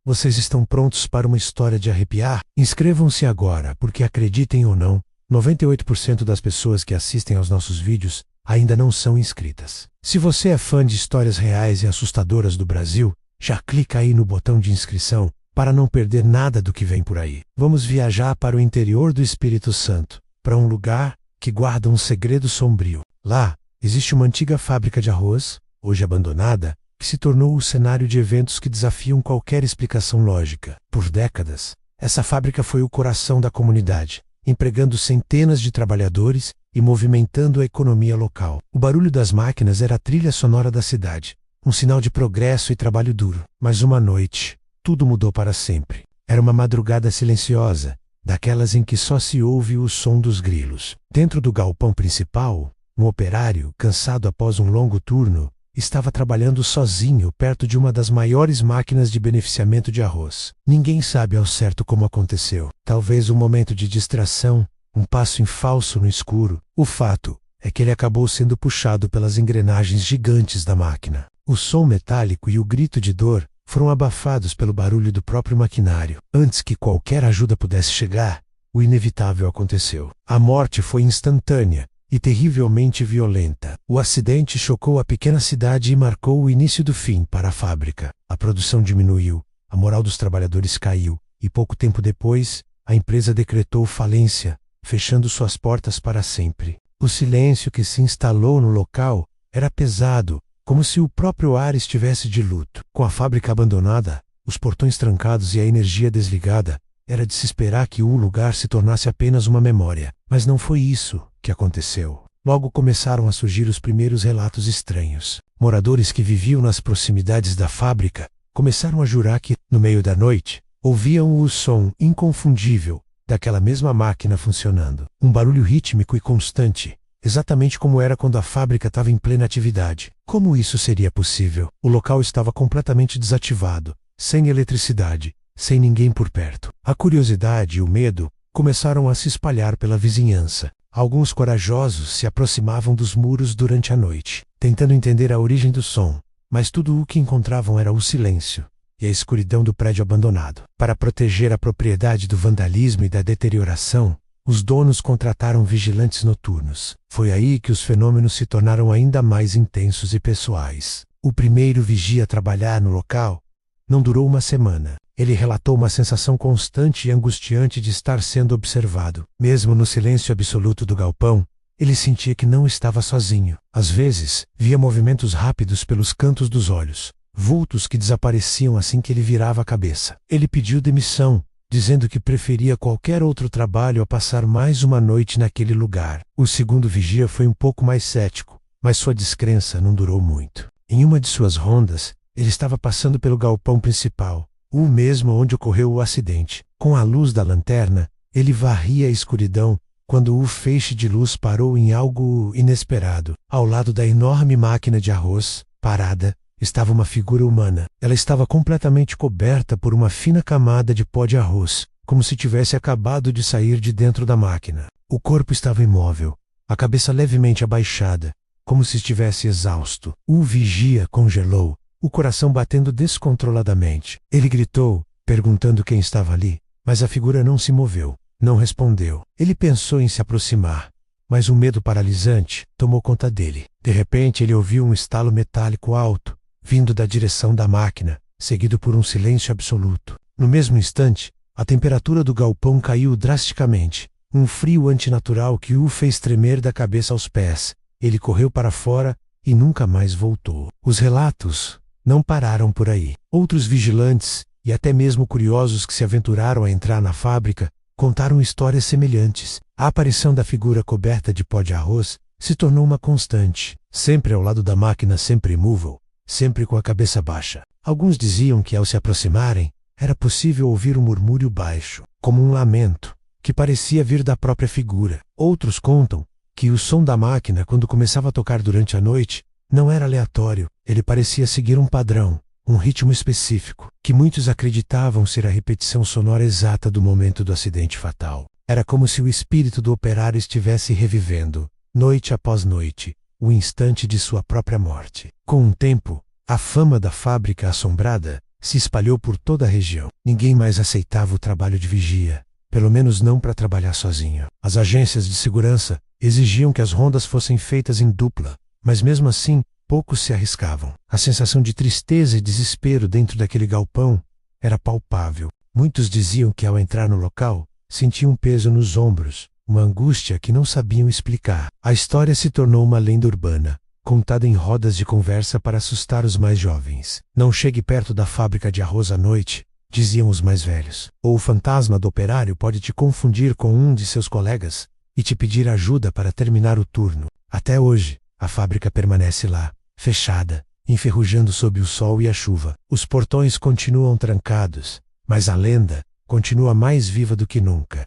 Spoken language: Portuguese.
Vocês estão prontos para uma história de arrepiar? Inscrevam-se agora, porque acreditem ou não, 98% das pessoas que assistem aos nossos vídeos ainda não são inscritas. Se você é fã de histórias reais e assustadoras do Brasil, já clica aí no botão de inscrição para não perder nada do que vem por aí. Vamos viajar para o interior do Espírito Santo, para um lugar que guarda um segredo sombrio. Lá, existe uma antiga fábrica de arroz, hoje abandonada, que se tornou o cenário de eventos que desafiam qualquer explicação lógica. Por décadas, essa fábrica foi o coração da comunidade, empregando centenas de trabalhadores e movimentando a economia local. O barulho das máquinas era a trilha sonora da cidade, um sinal de progresso e trabalho duro. Mas uma noite, tudo mudou para sempre. Era uma madrugada silenciosa, daquelas em que só se ouve o som dos grilos. Dentro do galpão principal, um operário, cansado após um longo turno, estava trabalhando sozinho perto de uma das maiores máquinas de beneficiamento de arroz. Ninguém sabe ao certo como aconteceu. Talvez um momento de distração, um passo em falso no escuro. O fato é que ele acabou sendo puxado pelas engrenagens gigantes da máquina. O som metálico e o grito de dor foram abafados pelo barulho do próprio maquinário. Antes que qualquer ajuda pudesse chegar, o inevitável aconteceu. A morte foi instantânea e terrivelmente violenta. O acidente chocou a pequena cidade e marcou o início do fim para a fábrica. A produção diminuiu, a moral dos trabalhadores caiu, e pouco tempo depois, a empresa decretou falência, fechando suas portas para sempre. O silêncio que se instalou no local era pesado, como se o próprio ar estivesse de luto. Com a fábrica abandonada, os portões trancados e a energia desligada, era de se esperar que o lugar se tornasse apenas uma memória. Mas não foi isso que aconteceu. Logo começaram a surgir os primeiros relatos estranhos. Moradores que viviam nas proximidades da fábrica começaram a jurar que, no meio da noite, ouviam o som inconfundível daquela mesma máquina funcionando. Um barulho rítmico e constante, exatamente como era quando a fábrica estava em plena atividade. Como isso seria possível? O local estava completamente desativado, sem eletricidade, sem ninguém por perto. A curiosidade e o medo começaram a se espalhar pela vizinhança. Alguns corajosos se aproximavam dos muros durante a noite, tentando entender a origem do som, mas tudo o que encontravam era o silêncio e a escuridão do prédio abandonado. Para proteger a propriedade do vandalismo e da deterioração, os donos contrataram vigilantes noturnos. Foi aí que os fenômenos se tornaram ainda mais intensos e pessoais. O primeiro vigia a trabalhar no local não durou uma semana. Ele relatou uma sensação constante e angustiante de estar sendo observado. Mesmo no silêncio absoluto do galpão, ele sentia que não estava sozinho. Às vezes, via movimentos rápidos pelos cantos dos olhos, vultos que desapareciam assim que ele virava a cabeça. Ele pediu demissão, dizendo que preferia qualquer outro trabalho a passar mais uma noite naquele lugar. O segundo vigia foi um pouco mais cético, mas sua descrença não durou muito. Em uma de suas rondas, ele estava passando pelo galpão principal, o mesmo onde ocorreu o acidente. Com a luz da lanterna, ele varria a escuridão quando o feixe de luz parou em algo inesperado. Ao lado da enorme máquina de arroz, parada, estava uma figura humana. Ela estava completamente coberta por uma fina camada de pó de arroz, como se tivesse acabado de sair de dentro da máquina. O corpo estava imóvel, a cabeça levemente abaixada, como se estivesse exausto. O vigia congelou, o coração batendo descontroladamente. Ele gritou, perguntando quem estava ali, mas a figura não se moveu, não respondeu. Ele pensou em se aproximar, mas um medo paralisante tomou conta dele. De repente ele ouviu um estalo metálico alto, vindo da direção da máquina, seguido por um silêncio absoluto. No mesmo instante, a temperatura do galpão caiu drasticamente, um frio antinatural que o fez tremer da cabeça aos pés. Ele correu para fora e nunca mais voltou. Os relatos não pararam por aí. Outros vigilantes, e até mesmo curiosos que se aventuraram a entrar na fábrica, contaram histórias semelhantes. A aparição da figura coberta de pó de arroz se tornou uma constante, sempre ao lado da máquina sempre imóvel, sempre com a cabeça baixa. Alguns diziam que ao se aproximarem, era possível ouvir um murmúrio baixo, como um lamento, que parecia vir da própria figura. Outros contam que o som da máquina, quando começava a tocar durante a noite, não era aleatório. Ele parecia seguir um padrão, um ritmo específico, que muitos acreditavam ser a repetição sonora exata do momento do acidente fatal. Era como se o espírito do operário estivesse revivendo, noite após noite, o instante de sua própria morte. Com o tempo, a fama da fábrica assombrada se espalhou por toda a região. Ninguém mais aceitava o trabalho de vigia, pelo menos não para trabalhar sozinho. As agências de segurança exigiam que as rondas fossem feitas em dupla, mas mesmo assim, poucos se arriscavam. A sensação de tristeza e desespero dentro daquele galpão era palpável. Muitos diziam que ao entrar no local, sentiam um peso nos ombros, uma angústia que não sabiam explicar. A história se tornou uma lenda urbana, contada em rodas de conversa para assustar os mais jovens. Não chegue perto da fábrica de arroz à noite, diziam os mais velhos. Ou o fantasma do operário pode te confundir com um de seus colegas e te pedir ajuda para terminar o turno. Até hoje, a fábrica permanece lá, fechada, enferrujando sob o sol e a chuva. Os portões continuam trancados, mas a lenda continua mais viva do que nunca.